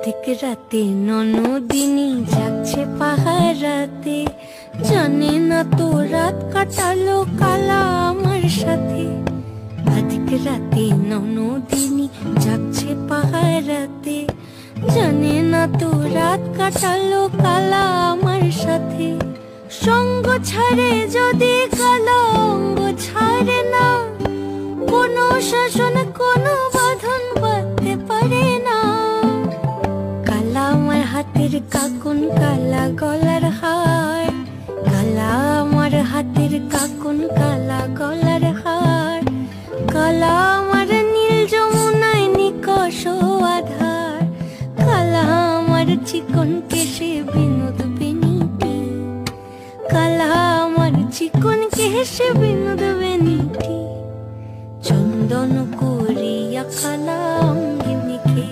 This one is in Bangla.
অর্ধেক রাতে ননদিনী যাচ্ছে পাহারাতে, জানে না তো রাত কাটালো কালা আমার সাথে। অর্ধেক রাতে ননদিনী যাচ্ছে পাহারাতে, জানে না তো রাত কাটালো কালা আমার সাথে। সঙ্গ ছাড়ে যদি কালো অঙ্গ ছাড়ে না, কোনো শাসন কোনো বাঁধন বাঁধতে পারে না। কালা আমার হাতের কাকুন কালা গলার হার, কালা আমার হাতের কাকুন কালা গলার হার, কালা আমার নীল যমুনায় নিকষ আধার, কালা আমার চিকন কেশে বিনোদ বেনিটি, কালা আমার চিকন কেশে বিনোদ বেনিটি। চন্দন